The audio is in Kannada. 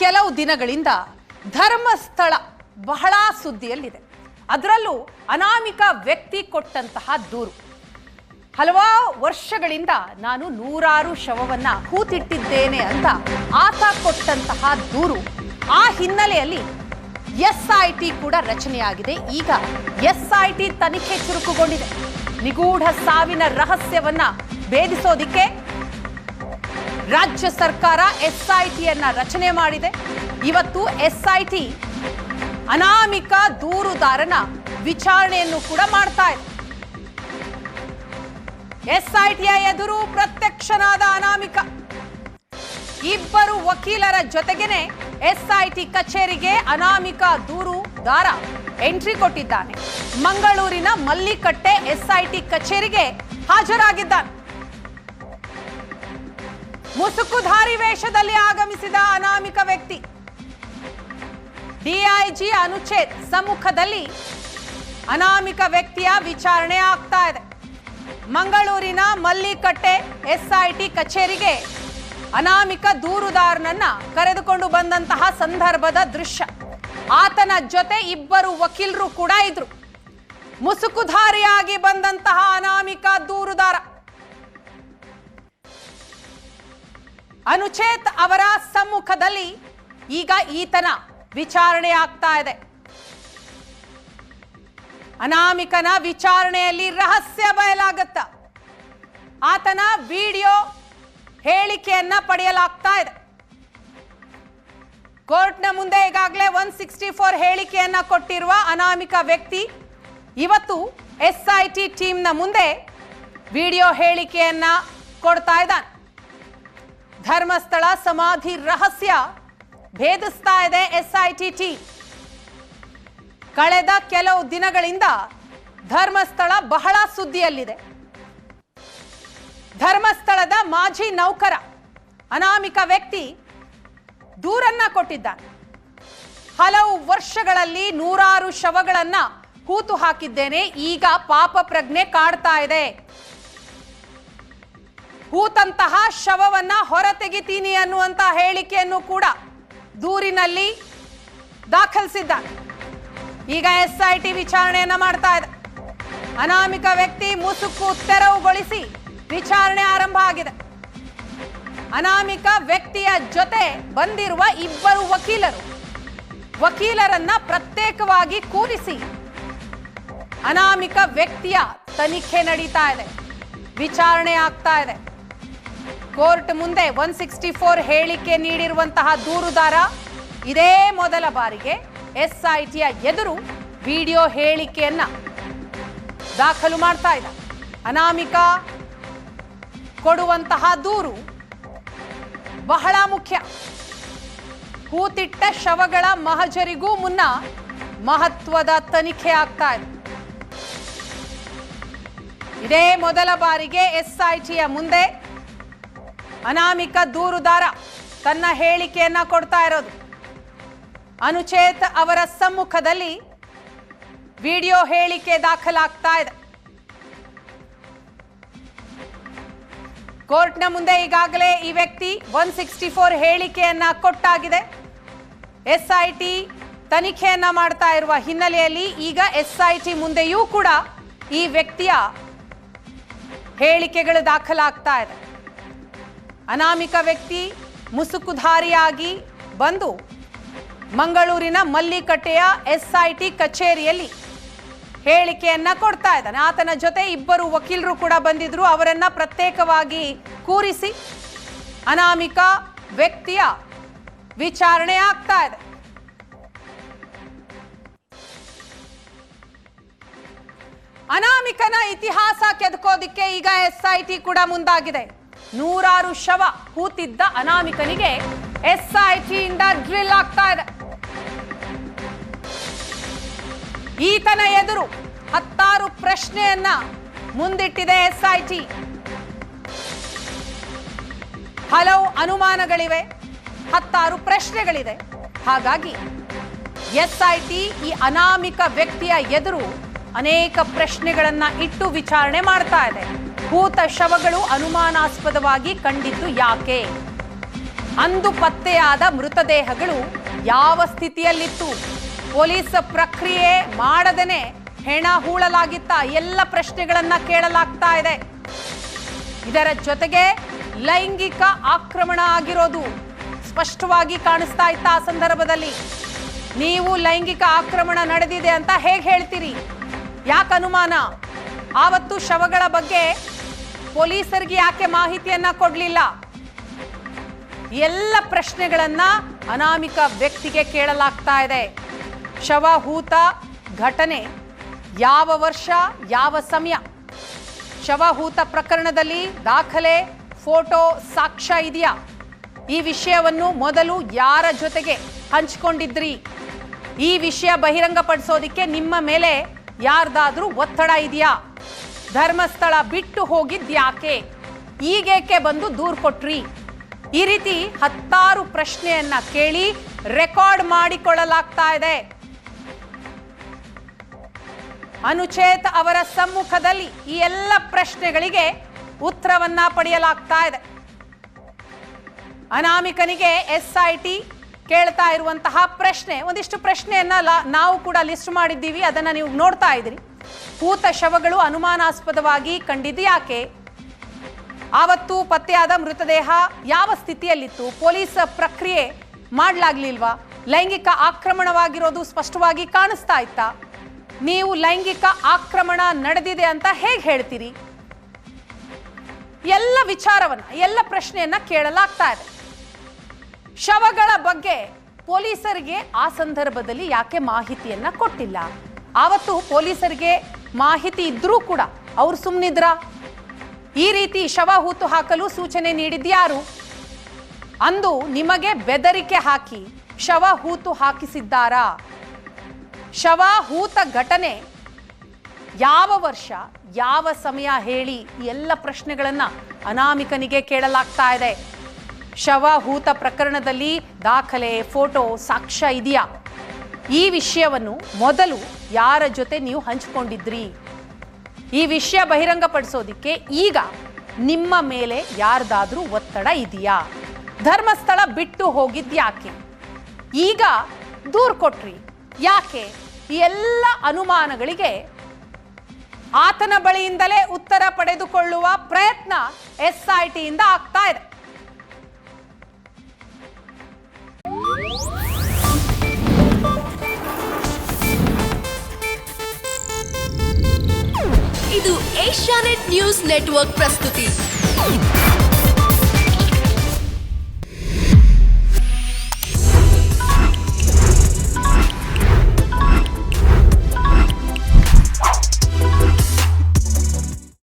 ಕೆಲವು ದಿನಗಳಿಂದ ಧರ್ಮಸ್ಥಳ ಬಹಳ ಸುದ್ದಿಯಲ್ಲಿದೆ. ಅದರಲ್ಲೂ ಅನಾಮಿಕ ವ್ಯಕ್ತಿ ಕೊಟ್ಟಂತಹ ದೂರು. ಹಲವಾರು ವರ್ಷಗಳಿಂದ ನಾನು ನೂರಾರು ಶವವನ್ನ ಹೂತಿಟ್ಟಿದ್ದೇನೆ ಅಂತ ಆತ ಕೊಟ್ಟಂತಹ ದೂರು. ಆ ಹಿನ್ನೆಲೆಯಲ್ಲಿ SIT ಕೂಡ ರಚನೆಯಾಗಿದೆ. ಈಗ SIT ತನಿಖೆ ಚುರುಕುಗೊಂಡಿದೆ. ನಿಗೂಢ ಸಾವಿನ ರಹಸ್ಯವನ್ನ ಭೇದಿಸೋದಿಕ್ಕೆ ರಾಜ್ಯ ಸರ್ಕಾರ SITಯನ್ನ ರಚನೆ ಮಾಡಿದೆ. ಇವತ್ತು SIT ಅನಾಮಿಕ ದೂರುದಾರನ ವಿಚಾರಣೆಯನ್ನು ಕೂಡ ಮಾಡ್ತಾ ಇದೆ. SITಯ ಎದುರು ಪ್ರತ್ಯಕ್ಷನಾದ ಅನಾಮಿಕ ಇಬ್ಬರು ವಕೀಲರ ಜೊತೆಗೇನೆ SIT ಕಚೇರಿಗೆ ಅನಾಮಿಕ ದೂರುದಾರ ಎಂಟ್ರಿ ಕೊಟ್ಟಿದ್ದಾನೆ. ಮಂಗಳೂರಿನ ಮಲ್ಲಿಕಟ್ಟೆ SIT ಕಚೇರಿಗೆ ಹಾಜರಾಗಿದ್ದಾನೆ. ಮುಸುಕುಧಾರಿ ವೇಷದಲ್ಲಿ ಆಗಮಿಸಿದ ಅನಾಮಿಕ ವ್ಯಕ್ತಿ DIG ಅನುಚೇತ್ ಸಮ್ಮುಖದಲ್ಲಿ ಅನಾಮಿಕ ವ್ಯಕ್ತಿಯ ವಿಚಾರಣೆ ಆಗ್ತಾ ಇದೆ. ಮಂಗಳೂರಿನ ಮಲ್ಲಿಕಟ್ಟೆ SIT ಕಚೇರಿಗೆ ಅನಾಮಿಕ ದೂರುದಾರನನ್ನ ಕರೆದುಕೊಂಡು ಬಂದಂತಹ ಸಂದರ್ಭದ ದೃಶ್ಯ. ಆತನ ಜೊತೆ ಇಬ್ಬರು ವಕೀಲರು ಕೂಡ ಇದ್ರು. ಮುಸುಕುಧಾರಿಯಾಗಿ ಬಂದಂತಹ ಅನಾಮಿಕ ದೂರುದಾರ ಅನುಚೇತ್ ಅವರ ಸಮ್ಮುಖದಲ್ಲಿ ಈಗ ಈತನ ವಿಚಾರಣೆ ಆಗ್ತಾ ಇದೆ. ಅನಾಮಿಕನ ವಿಚಾರಣೆಯಲ್ಲಿ ರಹಸ್ಯ ಬಯಲಾಗುತ್ತ. ಆತನ ವಿಡಿಯೋ ಹೇಳಿಕೆಯನ್ನ ಪಡೆಯಲಾಗ್ತಾ ಇದೆ. ಕೋರ್ಟ್ನ ಮುಂದೆ ಈಗಾಗಲೇ 164 ಹೇಳಿಕೆಯನ್ನ ಕೊಟ್ಟಿರುವ ಅನಾಮಿಕ ವ್ಯಕ್ತಿ ಇವತ್ತು SIT ಟೀಮ್ನ ಮುಂದೆ ವಿಡಿಯೋ ಹೇಳಿಕೆಯನ್ನ ಕೊಡ್ತಾ ಇದ್ದಾನೆ. ಧರ್ಮಸ್ಥಳ ಸಮಾಧಿ ರಹಸ್ಯ ಭೇದಿಸ್ತಾ ಇದೆ SIT ಟೀಮ್. ಕಳೆದ ಕೆಲವು ದಿನಗಳಿಂದ ಧರ್ಮಸ್ಥಳ ಬಹಳ ಸುದ್ದಿಯಲ್ಲಿದೆ. ಧರ್ಮಸ್ಥಳದ ಮಾಜಿ ನೌಕರ ಅನಾಮಿಕ ವ್ಯಕ್ತಿ ದೂರನ್ನ ಕೊಟ್ಟಿದ್ದಾನೆ. ಹಲವು ವರ್ಷಗಳಲ್ಲಿ ನೂರಾರು ಶವಗಳನ್ನ ಹೂತು ಹಾಕಿದ್ದೇನೆ, ಈಗ ಪಾಪ ಪ್ರಜ್ಞೆ ಕಾಡ್ತಾ ಇದೆ. ಹೂತಂತಹ ಶವವನ್ನ ಹೊರತೆಗಿತೀನಿ ಅನ್ನುವಂತ ಹೇಳಿಕೆಯನ್ನು ಕೂಡ ದೂರಿನಲ್ಲಿ ದಾಖಲಿಸಿದ್ದಾನೆ. ಈಗ SIT ವಿಚಾರಣೆಯನ್ನ ಮಾಡ್ತಾ ಇದೆ. ಅನಾಮಿಕ ವ್ಯಕ್ತಿ ಮುಸುಕು ತೆರವುಗೊಳಿಸಿ ವಿಚಾರಣೆ ಆರಂಭ ಆಗಿದೆ. ಅನಾಮಿಕ ವ್ಯಕ್ತಿಯ ಜೊತೆ ಬಂದಿರುವ ಇಬ್ಬರು ವಕೀಲರನ್ನ ಪ್ರತ್ಯೇಕವಾಗಿ ಕೂರಿಸಿ ಅನಾಮಿಕ ವ್ಯಕ್ತಿಯ ತನಿಖೆ ನಡೀತಾ ಇದೆ. ವಿಚಾರಣೆ ಆಗ್ತಾ ಇದೆ. ಕೋರ್ಟ್ ಮುಂದೆ 164 ಹೇಳಿಕೆ ನೀಡಿರುವಂತಹ ದೂರುದಾರ ಇದೇ ಮೊದಲ ಬಾರಿಗೆ SITಯ ಎದುರು ವಿಡಿಯೋ ಹೇಳಿಕೆಯನ್ನ ದಾಖಲು ಮಾಡ್ತಾ ಇದೆ. ಅನಾಮಿಕ ಕೊಡುವಂತಹ ದೂರು ಬಹಳ ಮುಖ್ಯ. ಹೂತಿಟ್ಟ ಶವಗಳ ಮಹಜರಿಗೂ ಮುನ್ನ ಮಹತ್ವದ ತನಿಖೆ ಆಗ್ತಾ ಇದೆ. ಇದೇ ಮೊದಲ ಬಾರಿಗೆ SITಯ ಮುಂದೆ ಅನಾಮಿಕ ದೂರುದಾರ ತನ್ನ ಹೇಳಿಕೆಯನ್ನ ಕೊಡ್ತಾ ಇರೋದು. ಅನುಚೇತ್ ಅವರ ಸಮ್ಮುಖದಲ್ಲಿ ವಿಡಿಯೋ ಹೇಳಿಕೆ ದಾಖಲಾಗ್ತಾ ಇದೆ. ಕೋರ್ಟ್ನ ಮುಂದೆ ಈಗಾಗಲೇ ಈ ವ್ಯಕ್ತಿ 164 ಹೇಳಿಕೆಯನ್ನ ಕೊಟ್ಟಾಗಿದೆ. SIT ತನಿಖೆಯನ್ನ ಮಾಡ್ತಾ ಇರುವ ಹಿನ್ನೆಲೆಯಲ್ಲಿ ಈಗ SIT ಮುಂದೆಯೂ ಕೂಡ ಈ ವ್ಯಕ್ತಿಯ ಹೇಳಿಕೆಗಳು ದಾಖಲಾಗ್ತಾ ಇದೆ. ಅನಾಮಿಕ ವ್ಯಕ್ತಿ ಮುಸುಕುಧಾರಿಯಾಗಿ ಬಂದು ಮಂಗಳೂರಿನ ಮಲ್ಲಿಕಟ್ಟೆಯ SIT ಕಚೇರಿಯಲ್ಲಿ ಹೇಳಿಕೆಯನ್ನ ಕೊಡ್ತಾ ಇದ್ದಾನೆ. ಆತನ ಜೊತೆ ಇಬ್ಬರು ವಕೀಲರು ಕೂಡ ಬಂದಿದ್ರು. ಅವರನ್ನ ಪ್ರತ್ಯೇಕವಾಗಿ ಕೂರಿಸಿ ಅನಾಮಿಕ ವ್ಯಕ್ತಿಯ ವಿಚಾರಣೆ ಆಗ್ತಾ ಇದೆ. ಅನಾಮಿಕನ ಇತಿಹಾಸ ಕೆದಕೋದಿಕ್ಕೆ ಈಗ SIT ಕೂಡ ಮುಂದಾಗಿದೆ. ನೂರಾರು ಶವ ಹೂತಿದ್ದ ಅನಾಮಿಕನಿಗೆ SIT ಇಂದ ಡ್ರಿಲ್ ಆಗ್ತಾ ಇದೆ. ಈತನ ಎದುರು 10 ಪ್ರಶ್ನೆಯನ್ನ ಮುಂದಿಟ್ಟಿದೆ SIT. ಹಲವು ಅನುಮಾನಗಳಿವೆ, 10 ಪ್ರಶ್ನೆಗಳಿದೆ. ಹಾಗಾಗಿ SIT ಈ ಅನಾಮಿಕ ವ್ಯಕ್ತಿಯ ಎದುರು ಅನೇಕ ಪ್ರಶ್ನೆಗಳನ್ನ ಇಟ್ಟು ವಿಚಾರಣೆ ಮಾಡ್ತಾ ಇದೆ. ಹೂತ ಶವಗಳು ಅನುಮಾನಾಸ್ಪದವಾಗಿ ಕಂಡಿದ್ದು ಯಾಕೆ? ಅಂದು ಪತ್ತೆಯಾದ ಮೃತದೇಹಗಳು ಯಾವ ಸ್ಥಿತಿಯಲ್ಲಿತ್ತು, ಪೊಲೀಸ್ ಪ್ರಕ್ರಿಯೆ ಮಾಡದೇನೆ ಹೆಣ ಹೂಳಲಾಗಿತ್ತ, ಎಲ್ಲ ಪ್ರಶ್ನೆಗಳನ್ನ ಕೇಳಲಾಗ್ತಾ ಇದೆ. ಇದರ ಜೊತೆಗೆ ಲೈಂಗಿಕ ಆಕ್ರಮಣ ಆಗಿರೋದು ಸ್ಪಷ್ಟವಾಗಿ ಕಾಣಿಸ್ತಾ ಇತ್ತ. ಆ ಸಂದರ್ಭದಲ್ಲಿ ನೀವು ಲೈಂಗಿಕ ಆಕ್ರಮಣ ನಡೆದಿದೆ ಅಂತ ಹೇಗೆ ಹೇಳ್ತೀರಿ? ಯಾಕೆ ಅನುಮಾನ? ಆವತ್ತು ಶವಗಳ ಬಗ್ಗೆ ಪೊಲೀಸರಿಗೆ ಯಾಕೆ ಮಾಹಿತಿಯನ್ನ ಕೊಡಲಿಲ್ಲ? ಎಲ್ಲ ಪ್ರಶ್ನೆಗಳನ್ನ ಅನಾಮಿಕ ವ್ಯಕ್ತಿಗೆ ಕೇಳಲಾಗ್ತಾ ಇದೆ. ಶವ ಹೂತ ಘಟನೆ ಯಾವ ವರ್ಷ, ಯಾವ ಸಮಯ? ಶವ ಹೂತ ಪ್ರಕರಣದಲ್ಲಿ ದಾಖಲೆ, ಫೋಟೋ, ಸಾಕ್ಷ್ಯ ಇದೆಯಾ? ಈ ವಿಷಯವನ್ನು ಮೊದಲು ಯಾರ ಜೊತೆಗೆ ಹಂಚಿಕೊಂಡಿದ್ರಿ? ಈ ವಿಷಯ ಬಹಿರಂಗಪಡಿಸೋದಿಕ್ಕೆ ನಿಮ್ಮ ಮೇಲೆ ಯಾರ್ದಾದ್ರೂ ಒತ್ತಡ ಇದೆಯಾ? ಧರ್ಮಸ್ಥಳ ಬಿಟ್ಟು ಹೋಗಿದ್ಯಾಕೆ? ಈಗೇಕೆ ಬಂದು ದೂರು ಕೊಟ್ರಿ? ಈ ರೀತಿ 10 ಪ್ರಶ್ನೆಯನ್ನ ಕೇಳಿ ರೆಕಾರ್ಡ್ ಮಾಡಿಕೊಳ್ಳಲಾಗ್ತಾ ಇದೆ. ಅನುಚೇತ್ ಅವರ ಸಮ್ಮುಖದಲ್ಲಿ ಈ ಎಲ್ಲ ಪ್ರಶ್ನೆಗಳಿಗೆ ಉತ್ತರವನ್ನ ಪಡೆಯಲಾಗ್ತಾ ಇದೆ. ಅನಾಮಿಕನಿಗೆ SIT ಕೇಳ್ತಾ ಇರುವಂತಹ ಪ್ರಶ್ನೆ, ಒಂದಿಷ್ಟು ಪ್ರಶ್ನೆಯನ್ನ ನಾವು ಕೂಡ ಲಿಸ್ಟ್ ಮಾಡಿದ್ದೀವಿ, ಅದನ್ನ ನೀವು ನೋಡ್ತಾ ಇದ್ದೀರಿ. ಹೂತ ಶವಗಳು ಅನುಮಾನಾಸ್ಪದವಾಗಿ ಕಂಡಿದ್ಯಾಕೆ? ಆವತ್ತು ಪತ್ತೆಯಾದ ಮೃತದೇಹ ಯಾವ ಸ್ಥಿತಿಯಲ್ಲಿತ್ತು? ಪೊಲೀಸ್ ಪ್ರಕ್ರಿಯೆ ಮಾಡಲಾಗ್ಲಿಲ್ವಾ? ಲೈಂಗಿಕ ಆಕ್ರಮಣವಾಗಿರೋದು ಸ್ಪಷ್ಟವಾಗಿ ಕಾಣಿಸ್ತಾ ಇತ್ತಾ? ನೀವು ಲೈಂಗಿಕ ಆಕ್ರಮಣ ನಡೆದಿದೆ ಅಂತ ಹೇಗೆ ಹೇಳ್ತೀರಿ? ಎಲ್ಲ ವಿಚಾರವನ್ನ, ಎಲ್ಲ ಪ್ರಶ್ನೆಯನ್ನ ಕೇಳಲಾಗ್ತಾ ಇದೆ. ಶವಗಳ ಬಗ್ಗೆ ಪೊಲೀಸರಿಗೆ ಆ ಸಂದರ್ಭದಲ್ಲಿ ಯಾಕೆ ಮಾಹಿತಿಯನ್ನ ಕೊಟ್ಟಿಲ್ಲ? ಆವತ್ತು ಪೊಲೀಸರಿಗೆ ಮಾಹಿತಿ ಇದ್ರೂ ಕೂಡ ಅವ್ರು ಸುಮ್ಮನಿದ್ರ? ಈ ರೀತಿ ಶವ ಹೂತು ಹಾಕಲು ಸೂಚನೆ ನೀಡಿದ್ಯಾರು? ಅಂದು ನಿಮಗೆ ಬೆದರಿಕೆ ಹಾಕಿ ಶವ ಹೂತು ಹಾಕಿಸಿದ್ದಾರಾ? ಶವ ಹೂತ ಘಟನೆ ಯಾವ ವರ್ಷ, ಯಾವ ಸಮಯ ಹೇಳಿ? ಈ ಎಲ್ಲ ಪ್ರಶ್ನೆಗಳನ್ನ ಅನಾಮಿಕನಿಗೆ ಕೇಳಲಾಗ್ತಾ ಇದೆ. ಶವ ಹೂತ ಪ್ರಕರಣದಲ್ಲಿ ದಾಖಲೆ, ಫೋಟೋ, ಸಾಕ್ಷ್ಯ ಇದೆಯಾ? ಈ ವಿಷಯವನ್ನು ಮೊದಲು ಯಾರ ಜೊತೆ ನೀವು ಹಂಚಿಕೊಂಡಿದ್ರಿ? ಈ ವಿಷಯ ಬಹಿರಂಗಪಡಿಸೋದಿಕ್ಕೆ ಈಗ ನಿಮ್ಮ ಮೇಲೆ ಯಾರ್ದಾದ್ರೂ ಒತ್ತಡ ಇದೆಯಾ? ಧರ್ಮಸ್ಥಳ ಬಿಟ್ಟು ಹೋಗಿದ್ಯಾಕೆ? ಈಗ ದೂರು ಕೊಟ್ರಿ ಯಾಕೆ? ಈ ಎಲ್ಲ ಅನುಮಾನಗಳಿಗೆ ಆತನ ಬಳಿಯಿಂದಲೇ ಉತ್ತರ ಪಡೆದುಕೊಳ್ಳುವ ಪ್ರಯತ್ನ SIT ಇಂದ ಆಗ್ತಾ ಇದೆ. ಇದು ಏಷ್ಯಾನೆಟ್ ನ್ಯೂಸ್ ನೆಟ್ವರ್ಕ್ ಪ್ರಸ್ತುತಿ.